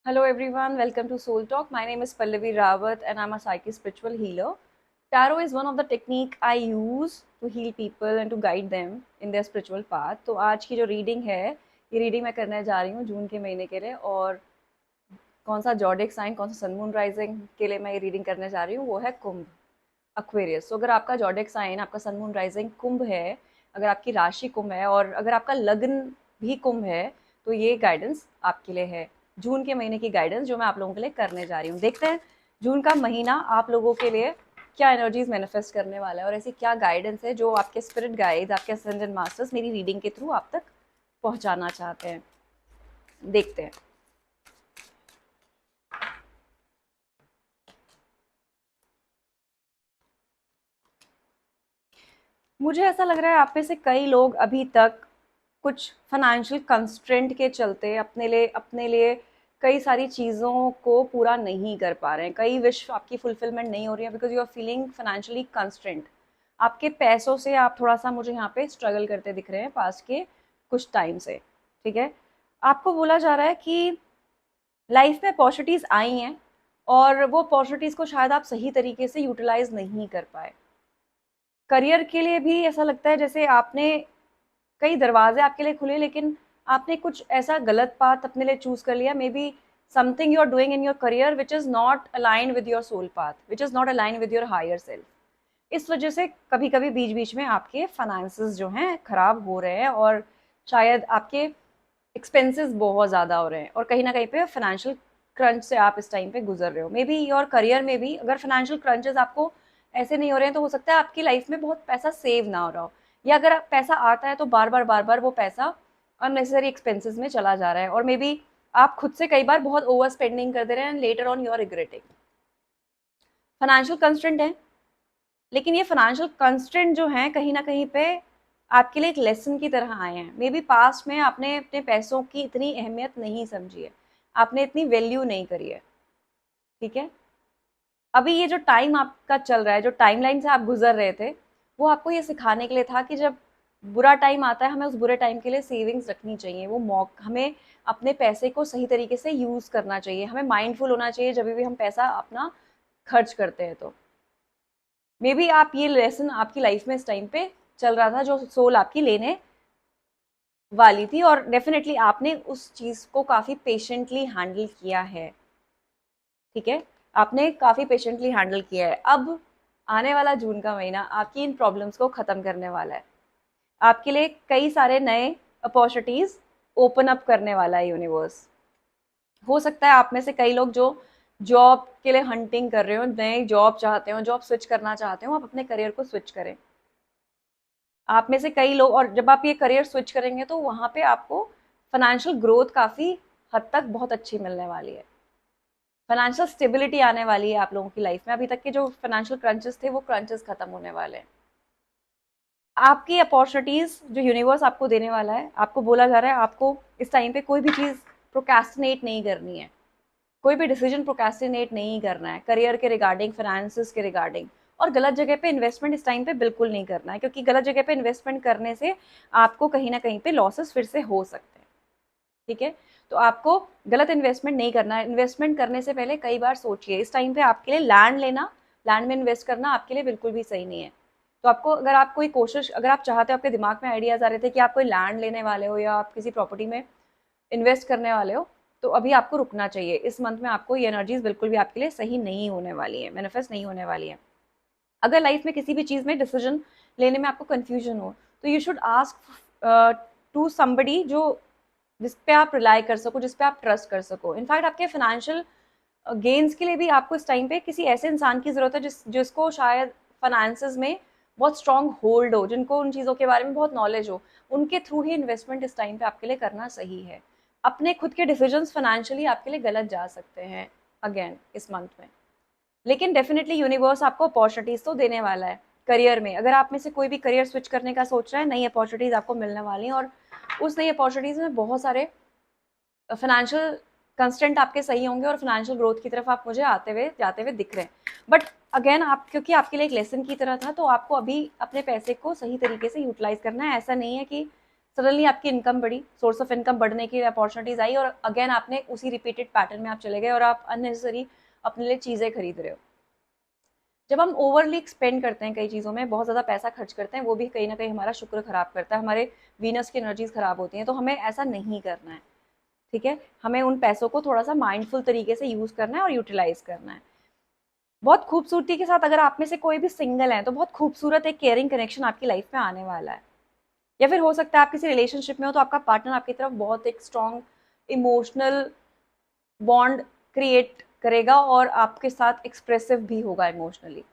Hello everyone, welcome to Soul Talk. My name is Pallavi Rawat and I'm a psychic spiritual healer. Tarot is one of the technique I use to heal people and to guide them in their spiritual path. तो आज की जो reading है, ये reading मैं करने जा रही हूँ जून के महीने के लिए, और कौन सा जॉडिक साइन, कौन सा सन मून राइजिंग के लिए मैं ये रीडिंग करने जा रही हूँ, वो है कुंभ, अक्वेरियस। तो अगर आपका जॉडिक साइन, आपका सन मून राइजिंग कुंभ है, अगर आपकी राशि कुंभ है और अगर आपका लग्न भी कुंभ है, तो ये गाइडेंस आपके लिए है। जून के महीने की गाइडेंस जो मैं आप लोगों के लिए करने जा रही हूँ। देखते हैं जून का महीना आप लोगों के लिए क्या एनर्जीज मैनिफेस्ट करने वाला है और ऐसी क्या गाइडेंस है जो आपके स्पिरिट गाइड्स, आपके असेंडेंट मास्टर्स मेरी रीडिंग के थ्रू आप तक पहुंचाना चाहते हैं। देखते हैं। मुझे ऐसा लग रहा है आप में से कई लोग अभी तक कुछ फाइनेंशियल कंस्ट्रेंट के चलते अपने लिए कई सारी चीज़ों को पूरा नहीं कर पा रहे हैं। कई विश आपकी फुलफिलमेंट नहीं हो रही है because you are feeling financially constraint. आपके पैसों से आप थोड़ा सा मुझे यहाँ पे स्ट्रगल करते दिख रहे हैं पास के कुछ टाइम से। ठीक है, आपको बोला जा रहा है कि लाइफ में अपॉर्चुनिटीज़ आई हैं और वो अपॉर्चुनिटीज़ को शायद आप सही तरीके से यूटिलाइज नहीं कर पाए। करियर के लिए भी ऐसा लगता है जैसे आपने कई दरवाजे आपके लिए खुले, लेकिन आपने कुछ ऐसा गलत पाथ अपने लिए चूज कर लिया। Maybe something you are doing in your career which is not align with your soul path, which is not align with your higher self. इस वजह से कभी कभी बीच बीच में आपके फाइनेंसेस जो हैं खराब हो रहे हैं और शायद आपके एक्सपेंसेस बहुत ज़्यादा हो रहे हैं और कहीं ना कहीं पे फाइनेंशियल क्रंच से आप इस टाइम पे गुजर रहे हो। मे बी योर करियर में भी अगर फाइनेंशियल क्रंचेस आपको ऐसे नहीं हो रहे हैं तो हो सकता है आपकी लाइफ में बहुत पैसा सेव ना हो रहा हो, या अगर पैसा आता है तो बार बार वो पैसा अननेसेसरी एक्सपेंसेस में चला जा रहा है और मे बी आप खुद से कई बार बहुत ओवर स्पेंडिंग कर दे रहे हैं and later on you are regretting. Financial constraint है, लेकिन ये फाइनेंशियल कंस्ट्रेंट जो है कहीं ना कहीं पे आपके लिए एक लेसन की तरह आए हैं। मे बी पास्ट में आपने अपने पैसों की इतनी अहमियत नहीं समझी है, आपने इतनी वैल्यू नहीं करी है। ठीक है, अभी ये जो टाइम आपका चल रहा है, जो टाइमलाइन से आप गुजर रहे थे, वो आपको ये सिखाने के लिए था कि जब बुरा टाइम आता है हमें उस बुरे टाइम के लिए सेविंग्स रखनी चाहिए। हमें अपने पैसे को सही तरीके से यूज करना चाहिए, हमें माइंडफुल होना चाहिए जब भी हम पैसा अपना खर्च करते हैं। तो मे बी आप ये लेसन आपकी लाइफ में इस टाइम पे चल रहा था जो सोल आपकी लेने वाली थी, और डेफिनेटली आपने उस चीज को काफी पेशेंटली हैंडल किया है। ठीक है, आपने काफी पेशेंटली हैंडल किया है। अब आने वाला जून का महीना आपकी इन प्रॉब्लम्स को खत्म करने वाला है। आपके लिए कई सारे नए अपॉर्चुनिटीज ओपन अप करने वाला है यूनिवर्स। हो सकता है आप में से कई लोग जो जॉब के लिए हंटिंग कर रहे हो, नए जॉब चाहते हो, जॉब स्विच करना चाहते हो, आप अपने करियर को स्विच करें। आप में से कई लोग, और जब आप ये करियर स्विच करेंगे तो वहां पे आपको फाइनेंशियल ग्रोथ काफी हद तक बहुत अच्छी मिलने वाली है। फाइनेंशियल स्टेबिलिटी आने वाली है आप लोगों की लाइफ में। अभी तक के जो फाइनेंशियल क्रंचेस थे वो क्रंचेस खत्म होने वाले हैं। आपकी अपॉर्चुनिटीज जो यूनिवर्स आपको देने वाला है, आपको बोला जा रहा है आपको इस टाइम पे कोई भी चीज प्रोक्रेस्टिनेट नहीं करनी है, कोई भी डिसीजन प्रोक्रेस्टिनेट नहीं करना है करियर के रिगार्डिंग, फाइनेंसेस के रिगार्डिंग। और गलत जगह पे इन्वेस्टमेंट इस टाइम पे बिल्कुल नहीं करना है, क्योंकि गलत जगह पे इन्वेस्टमेंट करने से आपको कहीं ना कहीं पे लॉसेस फिर से हो सकते हैं। ठीक है, तो आपको गलत इन्वेस्टमेंट नहीं करना है। इन्वेस्टमेंट करने से पहले कई बार सोचिए। इस टाइम पे आपके लिए लैंड लेना, लैंड में इन्वेस्ट करना आपके लिए बिल्कुल भी सही नहीं है। तो आपको, अगर आप कोई कोशिश, अगर आप चाहते हो, आपके दिमाग में आइडियाज आ रहे थे कि आप कोई लैंड लेने वाले हो या आप किसी प्रॉपर्टी में इन्वेस्ट करने वाले हो, तो अभी आपको रुकना चाहिए। इस मंथ में आपको ये एनर्जीज बिल्कुल भी आपके लिए सही नहीं होने वाली है, मैनिफेस्ट नहीं होने वाली है। अगर लाइफ में किसी भी चीज में डिसीजन लेने में आपको कंफ्यूजन हो तो you should ask to somebody जो, जिस पे आप रिलाई कर सको, जिस पे आप ट्रस्ट कर सको। इनफैक्ट आपके फाइनेंशियल गेन्स के लिए भी आपको इस टाइम पे किसी ऐसे इंसान की जरूरत है जिसको शायद फाइनेंसेस में बहुत स्ट्रॉन्ग होल्ड हो, जिनको उन चीज़ों के बारे में बहुत नॉलेज हो। उनके थ्रू ही इन्वेस्टमेंट इस टाइम पे आपके लिए करना सही है। अपने खुद के डिसीजंस फाइनेंशियली आपके लिए गलत जा सकते हैं अगेन इस मंथ में, लेकिन डेफिनेटली यूनिवर्स आपको अपॉर्चुनिटीज तो देने वाला है। करियर में अगर आप में से कोई भी करियर स्विच करने का सोच रहा है, नई अपॉर्चुनिटीज आपको मिलने वाली हैं, और उस नई अपॉर्चुनिटीज में बहुत सारे फाइनेंशियल कंस्टेंट आपके सही होंगे और फाइनेंशियल ग्रोथ की तरफ आप मुझे आते हुए जाते हुए दिख रहे हैं। बट अगेन आप, क्योंकि आपके लिए एक लेसन की तरह था, तो आपको अभी अपने पैसे को सही तरीके से यूटिलाइज करना है। ऐसा नहीं है कि सडनली आपकी इनकम बढ़ी, सोर्स ऑफ इनकम बढ़ने की अपॉर्चुनिटीज आई, और अगेन आपने उसी रिपीटेड पैटर्न में आप चले गए और आप अननेसेसरी अपने लिए चीज़ें खरीद रहे हो। जब हम ओवरली स्पेंड करते हैं कई चीज़ों में, बहुत ज़्यादा पैसा खर्च करते हैं, वो भी कहीं ना कहीं हमारा शुक्र खराब करता है, हमारे वीनस की एनर्जीज खराब होती हैं। तो हमें ऐसा नहीं करना है, ठीक है। हमें उन पैसों को थोड़ा सा माइंडफुल तरीके से यूज़ करना है और यूटिलाइज करना है। बहुत खूबसूरती के साथ, अगर आप में से कोई भी सिंगल है, तो बहुत खूबसूरत एक केयरिंग कनेक्शन आपकी लाइफ में आने वाला है। या फिर हो सकता है आप किसी रिलेशनशिप में हो, तो आपका पार्टनर आपकी तरफ बहुत एक स्ट्रॉन्ग इमोशनल बॉन्ड क्रिएट करेगा और आपके साथ एक्सप्रेसिव भी होगा इमोशनली।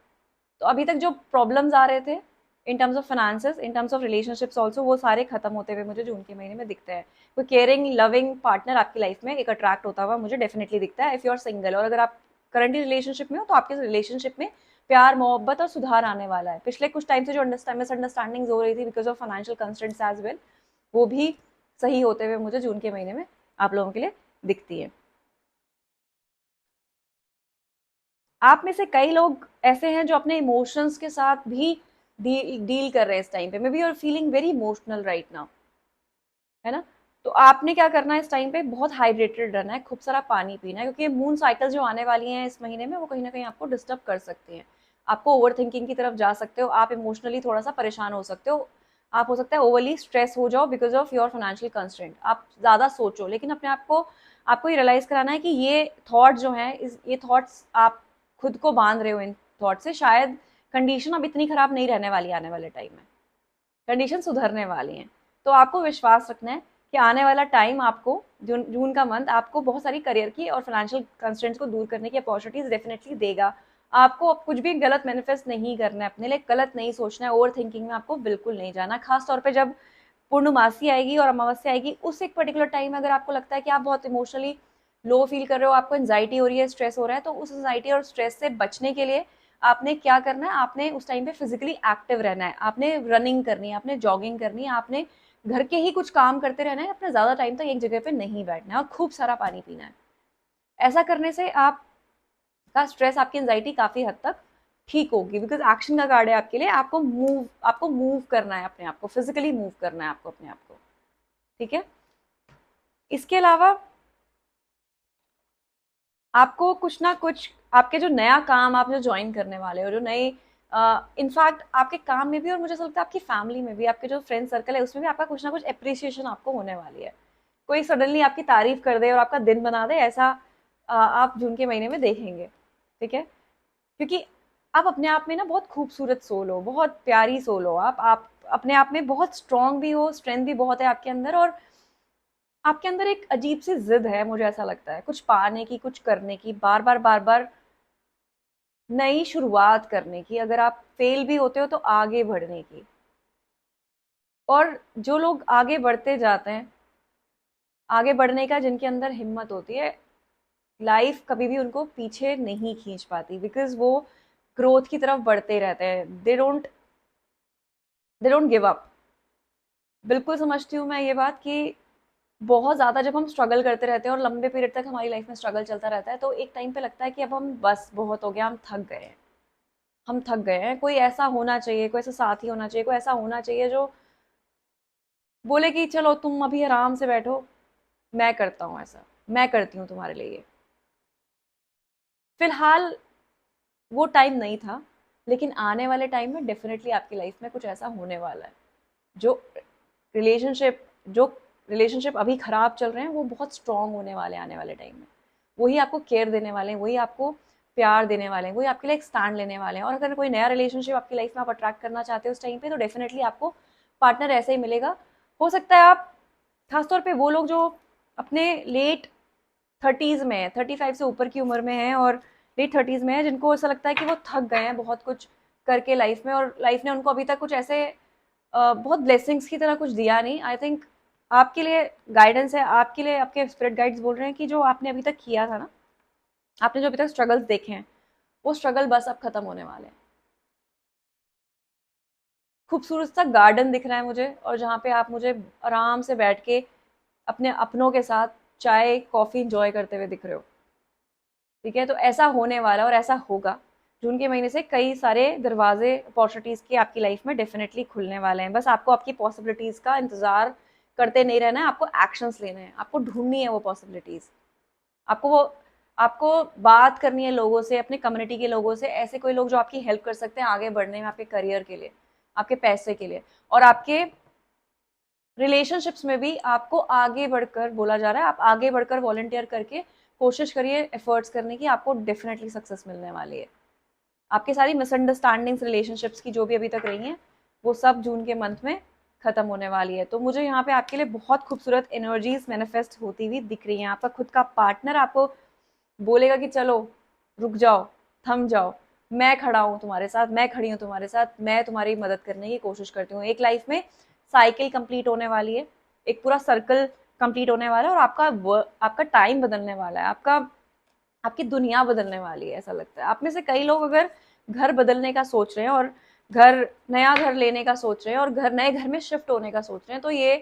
तो अभी तक जो प्रॉब्लम्स आ रहे थे in terms of finances, in terms of relationships also, वो सारे खत्म होते हुए मुझे जून के महीने में दिखते हैं। कोई केयरिंग लविंग पार्टनर आपकी लाइफ में एक अट्रैक्ट होता हुआ मुझे डेफिनेटली दिखता है, इफ़ यू आर सिंगल। और अगर आप करंटली रिलेशनशिप में हो, तो आपके रिलेशनशिप में प्यार, मोहब्बत और सुधार आने वाला है। पिछले कुछ टाइम से जो मिसअंडरस्टैंडिंग्स हो रही थी because of financial constraints as well, वो भी सही होते हुए मुझे जून के महीने में आप लोगों के लिए दिखती है। आप में से कई लोग ऐसे हैं जो अपने इमोशंस के साथ भी डील कर रहे हैं इस टाइम पे। Maybe you are feeling very emotional right now, है ना। तो आपने क्या करना है इस टाइम पे, बहुत हाइड्रेटेड रहना है, खूब सारा पानी पीना है, क्योंकि मून साइकिल जो आने वाली हैं इस महीने में, वो कहीं ना कहीं आपको डिस्टर्ब कर सकती हैं। आपको ओवर थिंकिंग की तरफ जा सकते हो, आप इमोशनली थोड़ा सा परेशान हो सकते हो, आप हो सकता है ओवरली स्ट्रेस हो जाओ because of your financial constraint. आप ज़्यादा सोचो, लेकिन अपने आप को आपको ये रियलाइज़ कराना है कि ये थॉट जो है, ये थॉट्स आप खुद को बांध रहे हो इन थॉट से। शायद कंडीशन अब इतनी खराब नहीं रहने वाली आने वाले टाइम में, कंडीशन सुधरने वाली हैं। तो आपको विश्वास रखना है कि आने वाला टाइम आपको, जून का मंथ आपको बहुत सारी करियर की और फाइनेंशियल कंस्ट्रेंट्स को दूर करने की अपॉर्चुनिटीज डेफिनेटली देगा। आपको अब कुछ भी गलत मैनिफेस्ट नहीं करना है, अपने लिए गलत नहीं सोचना है, ओवर थिंकिंग में आपको बिल्कुल नहीं जाना। खास तौर पे जब पूर्णमासी आएगी और अमावस्या आएगी, उस एक पर्टिकुलर टाइम अगर आपको लगता है कि आप बहुत इमोशनली लो फील कर रहे हो, आपको एंजाइटी हो रही है, स्ट्रेस हो रहा है, तो उस एंजाइटी और स्ट्रेस से बचने के लिए आपने क्या करना है, आपने उस टाइम पे फिजिकली एक्टिव रहना है, आपने रनिंग करनी है, आपने जॉगिंग करनी है, आपने घर के ही कुछ काम करते रहना है, अपने ज़्यादा टाइम तक एक जगह पे नहीं बैठना है और खूब सारा पानी पीना है। ऐसा करने से आपका स्ट्रेस, आपकी एंजाइटी काफ़ी हद तक ठीक होगी, बिकॉज एक्शन का कार्ड है आपके लिए। आपको मूव करना है, अपने आप को फिजिकली मूव करना है आपको अपने आप को, ठीक है। इसके अलावा आपको कुछ ना कुछ, आपके जो नया काम आप जो ज्वाइन करने वाले हो, जो नए इनफैक्ट आपके काम में भी, और मुझे ऐसा लगता है आपकी फैमिली में भी, आपके जो फ्रेंड सर्कल है उसमें भी आपका कुछ ना कुछ अप्रिसिएशन आपको होने वाली है। कोई सडनली आपकी तारीफ कर दे और आपका दिन बना दे, ऐसा आप जून के महीने में देखेंगे, ठीक है। क्योंकि आप अपने आप में ना बहुत खूबसूरत सोल हो, बहुत प्यारी सोल हो, आप अपने आप में बहुत स्ट्रांग भी हो, स्ट्रेंथ भी बहुत है आपके अंदर, और आपके अंदर एक अजीब सी जिद है, मुझे ऐसा लगता है, कुछ पाने की, कुछ करने की, बार बार नई शुरुआत करने की, अगर आप फेल भी होते हो तो आगे बढ़ने की। और जो लोग आगे बढ़ते जाते हैं, आगे बढ़ने का जिनके अंदर हिम्मत होती है, लाइफ कभी भी उनको पीछे नहीं खींच पाती, बिकॉज वो ग्रोथ की तरफ बढ़ते रहते हैं। They don't give up. बिल्कुल समझती हूँ मैं ये बात कि बहुत ज़्यादा जब हम स्ट्रगल करते रहते हैं और लंबे पीरियड तक हमारी लाइफ में स्ट्रगल चलता रहता है, तो एक टाइम पे लगता है कि अब हम बस बहुत हो गया, हम थक गए हैं, हम थक गए हैं। कोई ऐसा होना चाहिए, कोई ऐसा साथी होना चाहिए, कोई ऐसा होना चाहिए जो बोले कि चलो तुम अभी आराम से बैठो, मैं करता हूँ ऐसा, मैं करती हूँ तुम्हारे लिए। फिलहाल वो टाइम नहीं था, लेकिन आने वाले टाइम में डेफिनेटली आपकी लाइफ में कुछ ऐसा होने वाला है। जो रिलेशनशिप जो रिलेशनशिप अभी खराब चल रहे हैं, वो बहुत स्ट्रांग होने वाले हैं आने वाले टाइम में। वही आपको केयर देने वाले हैं, वही आपको प्यार देने वाले हैं, वही आपके लिए एक स्टैंड लेने वाले हैं। और अगर कोई नया रिलेशनशिप आपकी लाइफ में आप अट्रैक्ट करना चाहते हो उस टाइम पे, तो डेफिनेटली आपको पार्टनर ऐसे ही मिलेगा। हो सकता है आप, खासतौर पे वो लोग जो अपने लेट 30s में है, 35 से ऊपर की उम्र में है और लेट 30s में है, जिनको ऐसा लगता है कि वो थक गए हैं बहुत कुछ करके लाइफ में, और लाइफ ने उनको अभी तक कुछ ऐसे बहुत ब्लेसिंग्स की तरह कुछ दिया नहीं। आई थिंक आपके लिए गाइडेंस है, आपके लिए आपके स्पिरिट गाइड्स बोल रहे हैं कि जो आपने अभी तक किया था ना, आपने जो अभी तक स्ट्रगल्स देखे हैं, वो स्ट्रगल बस अब खत्म होने वाले हैं। खूबसूरत सा गार्डन दिख रहा है मुझे, और जहाँ पे आप मुझे आराम से बैठ के अपने अपनों के साथ चाय कॉफ़ी इंजॉय करते हुए दिख रहे हो, ठीक है। तो ऐसा होने वाला और ऐसा होगा। जून के महीने से कई सारे दरवाजे अपॉर्चुनिटीज़ के आपकी लाइफ में डेफिनेटली खुलने वाले हैं। बस आपको आपकी पॉसिबिलिटीज़ का इंतज़ार करते नहीं रहना है, आपको एक्शंस लेने हैं, आपको ढूंढनी है वो पॉसिबिलिटीज, आपको वो आपको बात करनी है लोगों से, अपने कम्युनिटी के लोगों से, ऐसे कोई लोग जो आपकी हेल्प कर सकते हैं आगे बढ़ने में, आपके करियर के लिए, आपके पैसे के लिए, और आपके रिलेशनशिप्स में भी आपको आगे बढ़कर, बोला जा रहा है आप आगे बढ़कर वॉलंटियर करके कोशिश करिए एफर्ट्स करने की, आपको डेफिनेटली सक्सेस मिलने वाली है। आपकी सारी मिसअंडरस्टैंडिंग्स रिलेशनशिप्स की जो भी अभी तक रही हैं वो सब जून के मंथ में खत्म होने वाली है। तो मुझे यहाँ पे आपके लिए बहुत खूबसूरत एनर्जीज मैनिफेस्ट होती हुई दिख रही हैं। आपका खुद का पार्टनर आपको बोलेगा कि चलो रुक जाओ, थम जाओ, मैं खड़ा हूँ तुम्हारे साथ, मैं खड़ी हूँ तुम्हारे साथ, मैं तुम्हारी मदद करने की कोशिश करती हूँ। एक लाइफ में साइकिल कंप्लीट होने वाली है, एक पूरा सर्कल कंप्लीट होने वाला है, और आपका टाइम बदलने वाला है, आपकी दुनिया बदलने वाली है। ऐसा लगता है आप में से कई लोग अगर घर बदलने का सोच रहे हैं और नया घर लेने का सोच रहे हैं और नए घर में शिफ्ट होने का सोच रहे हैं, तो ये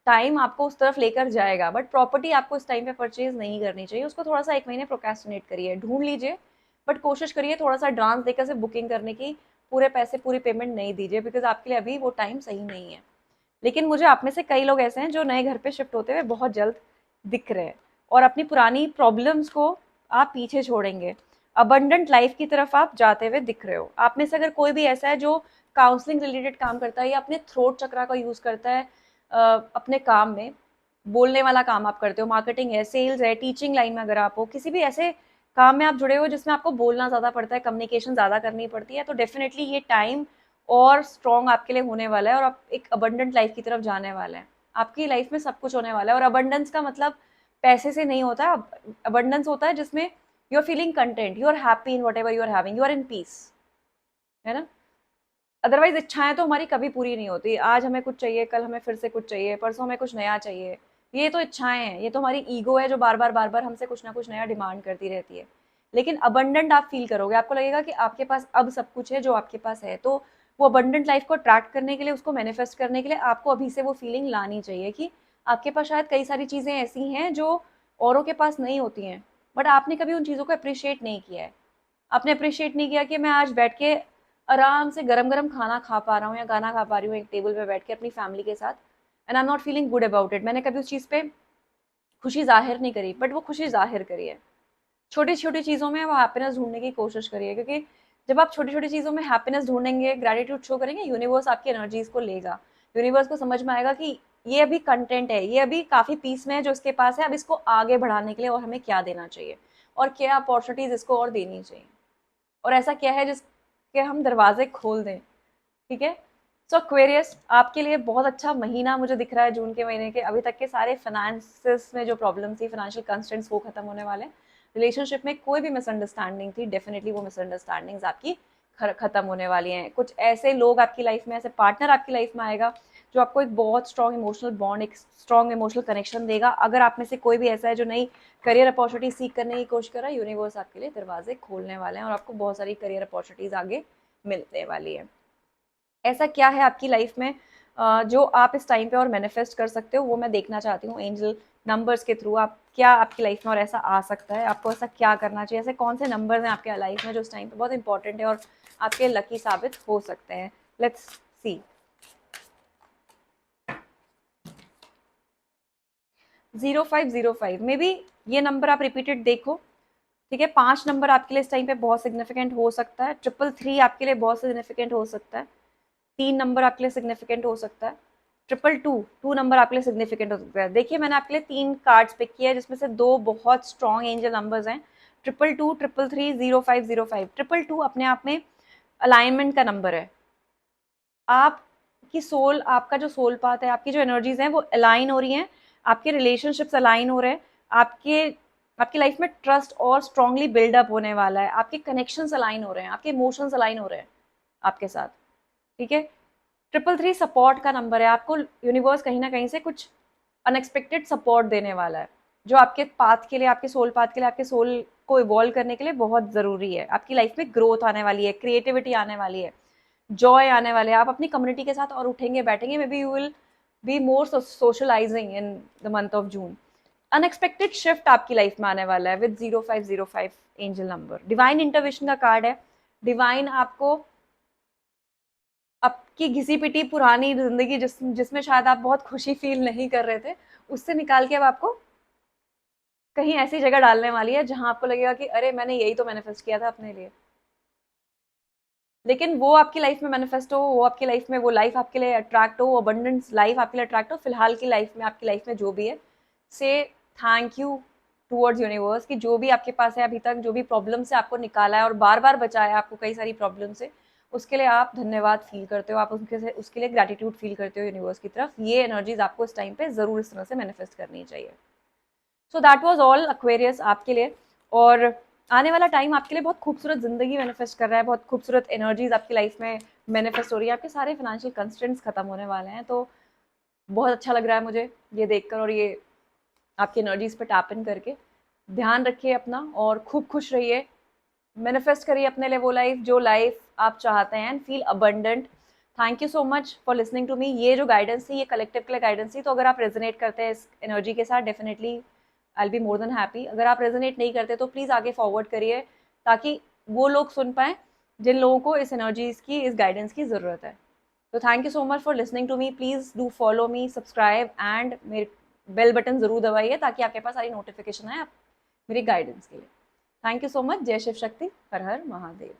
टाइम आपको उस तरफ लेकर जाएगा। बट प्रॉपर्टी आपको इस टाइम पे परचेज नहीं करनी चाहिए, उसको थोड़ा सा 1 महीने प्रोक्रेस्टिनेट करिए, ढूंढ लीजिए, बट कोशिश करिए थोड़ा सा एडवांस देकर से बुकिंग करने की, पूरे पैसे पूरी पेमेंट नहीं दीजिए, बिकॉज आपके लिए अभी वो टाइम सही नहीं है। लेकिन मुझे आप में से कई लोग ऐसे हैं जो नए घर पे शिफ्ट होते हुए बहुत जल्द दिख रहे हैं, और अपनी पुरानी प्रॉब्लम्स को आप पीछे छोड़ेंगे, अबंडेंट लाइफ की तरफ आप जाते हुए दिख रहे हो। आप में से अगर कोई भी ऐसा है जो काउंसलिंग रिलेटेड काम करता है या अपने थ्रोट चक्रा का यूज करता है अपने काम में, बोलने वाला काम आप करते हो, मार्केटिंग है, सेल्स है, टीचिंग लाइन में अगर आप हो, किसी भी ऐसे काम में आप जुड़े हो जिसमें आपको बोलना ज़्यादा पड़ता है, कम्युनिकेशन ज़्यादा करनी पड़ती है, तो डेफिनेटली ये टाइम और स्ट्रॉन्ग आपके लिए होने वाला है, और आप एक अबंडेंट लाइफ की तरफ जाने वाले हैं। आपकी लाइफ में सब कुछ होने वाला है, और अबंडेंस का मतलब पैसे से नहीं होता है। अबंडेंस होता है जिसमें you are feeling content, you are happy in whatever you are having, you are in peace, है ना। अदरवाइज इच्छाएं तो हमारी कभी पूरी नहीं होती। आज हमें कुछ चाहिए, कल हमें फिर से कुछ चाहिए, परसों हमें कुछ नया चाहिए। ये तो इच्छाएं हैं, ये तो हमारी ईगो है जो बार बार हमसे कुछ ना कुछ नया डिमांड करती रहती है। लेकिन अबंडेंट आप फील करोगे, आपको लगेगा कि आपके पास अब सब कुछ है जो आपके पास है, तो वो अबंडेंट लाइफ को अट्रैक्ट करने के लिए, उसको मैनिफेस्ट करने के लिए आपको अभी से वो फीलिंग लानी चाहिए कि आपके पास शायद कई सारी चीज़ें ऐसी हैं जो औरों के पास नहीं होती हैं, बट आपने कभी उन चीज़ों को अप्रिशिएट नहीं किया है। आपने अप्रिशिएट नहीं किया कि मैं आज बैठ के आराम से गरम गरम खाना खा पा रहा हूँ या गाना खा पा रही हूँ एक टेबल पे बैठ के अपनी फैमिली के साथ, and I am not feeling good about it. मैंने कभी उस चीज़ पे खुशी जाहिर नहीं करी, बट वो खुशी जाहिर करी है। छोटी छोटी चीज़ों में वो हैप्पीनेस ढूंढने की कोशिश करिए, क्योंकि जब आप छोटी छोटी चीज़ों में हैप्पीनेस ढूंढेंगे, ग्रेटिट्यूड शो करेंगे, यूनिवर्स आपकी एनर्जीज को लेगा। यूनिवर्स को समझ में आएगा कि ये अभी कंटेंट है, ये अभी काफ़ी पीस में है जो इसके पास है, अब इसको आगे बढ़ाने के लिए और हमें क्या देना चाहिए, और क्या अपॉर्चुनिटीज़ इसको और देनी चाहिए, और ऐसा क्या है जिसके हम दरवाजे खोल दें। ठीक है। सो एक्वेरियस, आपके लिए बहुत अच्छा महीना मुझे दिख रहा है जून के महीने के। अभी तक के सारे फाइनेंसिस में जो प्रॉब्लम थी, फाइनेंशियल कंस्ट्रेंट्स, वो खत्म होने वाले हैं। रिलेशनशिप में कोई भी मिसअंडरस्टैंडिंग थी, डेफिनेटली वो मिसअंडरस्टैंडिंग्स आपकी खत्म होने वाली हैं। कुछ ऐसे लोग आपकी लाइफ में, ऐसे पार्टनर आपकी लाइफ में आएगा जो आपको एक बहुत स्ट्रॉन्ग इमोशनल बॉन्ड, एक स्ट्रॉन्ग इमोशनल कनेक्शन देगा। अगर आप में से कोई भी ऐसा है जो नई करियर अपॉर्चुनिटी सीख करने की कोशिश कर रहा है, यूनिवर्स आपके लिए दरवाजे खोलने वाले हैं और आपको बहुत सारी करियर अपॉर्चुनिटीज आगे मिलने वाली है। ऐसा क्या है आपकी लाइफ में जो आप इस टाइम पे और मैनिफेस्ट कर सकते हो, वो मैं देखना चाहती हूँ एंजल नंबर्स के थ्रू। आप क्या आपकी लाइफ में और ऐसा आ सकता है, आपको ऐसा क्या करना चाहिए, ऐसे कौन से नंबर्स हैं आपके लाइफ में जो इस टाइम पे बहुत इंपॉर्टेंट है और आपके लकी साबित हो सकते हैं। Let's see. 0505 मे बी ये नंबर आप रिपीटेड देखो। ठीक है। 5 नंबर आपके लिए इस टाइम पे बहुत सिग्निफिकेंट हो सकता है। 333 आपके लिए बहुत सिग्निफिकेंट हो सकता है। 3 नंबर आपके लिए सिग्निफिकेंट हो सकता है। 222 नंबर आपके लिए सिग्निफिकेंट हो सकता है। देखिए, मैंने आपके लिए 3 कार्ड्स पिक किए हैं जिसमें से 2 बहुत स्ट्रॉन्ग एंजल नंबर्स हैं। 222, 333, 0505। 222 अपने आप में अलाइनमेंट का नंबर है। आपकी सोल, आपका जो सोल पाथ है, आपकी जो एनर्जीज हैं वो अलाइन हो रही हैं, आपके रिलेशनशिप्स अलाइन हो रहे हैं, आपके आपकी लाइफ में ट्रस्ट और स्ट्रांगली बिल्डअप होने वाला है, आपके कनेक्शंस अलाइन हो रहे हैं, आपके इमोशंस अलाइन हो रहे हैं आपके साथ। ठीक है। 333 सपोर्ट का नंबर है। आपको यूनिवर्स कहीं ना कहीं से कुछ अनएक्सपेक्टेड सपोर्ट देने वाला है, जो आपके पाथ के लिए, आपके सोल पाथ के लिए, आपके सोल को इवॉल्व करने के लिए बहुत ज़रूरी है। आपकी लाइफ में ग्रोथ आने वाली है, क्रिएटिविटी आने वाली है, जॉय आने वाले हैं। आप अपनी कम्युनिटी के साथ और उठेंगे बैठेंगे। Maybe you will be more socialising in the month of June. Unexpected shift आपकी लाइफ में आने वाला है with 0505 angel number. Divine intervention का कार्ड है। डिवाइन आपको आपकी घिसी-पिटी पुरानी ज़िंदगी जिसमें शायद आप बहुत खुशी फ़ील नहीं कर रहे थे, उससे निकाल के अब आपको कहीं ऐसी जगह डालने वाली है जहाँ आपको लगेगा कि अरे मैंने यही तो मैनिफेस्ट किया था अपने लिए। लेकिन वो आपकी लाइफ में मैनिफेस्ट हो, वो आपकी लाइफ में वो लाइफ आपके लिए अट्रैक्ट हो, अबंडेंस लाइफ आपके लिए अट्रैक्ट हो, फिलहाल की लाइफ में आपकी लाइफ में जो भी है, से थैंक यू टूवर्ड्स यूनिवर्स कि जो भी आपके पास है अभी तक, जो भी प्रॉब्लम से आपको निकाला है और बार बार बचाया आपको कई सारी प्रॉब्लम से, उसके लिए आप धन्यवाद फील करते हो, आप उसके लिए ग्रेटिट्यूड फील करते हो यूनिवर्स की तरफ। ये एनर्जीज आपको इस टाइम पे जरूर इस तरह से मैनिफेस्ट करनी चाहिए। So that was all Aquarius आपके लिए। और आने वाला टाइम आपके लिए बहुत खूबसूरत जिंदगी मैनिफेस्ट कर रहा है, बहुत खूबसूरत एनर्जीज आपकी लाइफ में मैनिफेस्ट हो रही है, आपके सारे फाइनेंशियल कंस्ट्रेंट्स खत्म होने वाले हैं। तो बहुत अच्छा लग रहा है मुझे ये देखकर और ये आपकी एनर्जीज पे टैप इन करके। ध्यान रखिए अपना और खूब खुश रहिए, मैनिफेस्ट करिए अपने लिए वो लाइफ जो लाइफ आप चाहते हैं and feel abundant. Thank you so much for listening to me. ये जो गाइडेंस थी ये कलेक्टिव के लिए गाइडेंस थी, तो अगर आप रेजोनेट करते हैं इस एनर्जी के साथ definitely I be more than happy. अगर आप रेजोनेट नहीं करते तो प्लीज़ आगे फॉरवर्ड करिए ताकि वो लोग सुन पाएँ जिन लोगों को इस एनर्जीज की, इस गाइडेंस की ज़रूरत है। तो thank you so much for listening to me. Please do follow me, subscribe and मेरे बेल बटन ज़रूर दबाइए ताकि आपके पास सारी नोटिफिकेशन आए मेरी गाइडेंस के लिए। Thank you so much. जय शिव शक्ति। हर हर महादेव।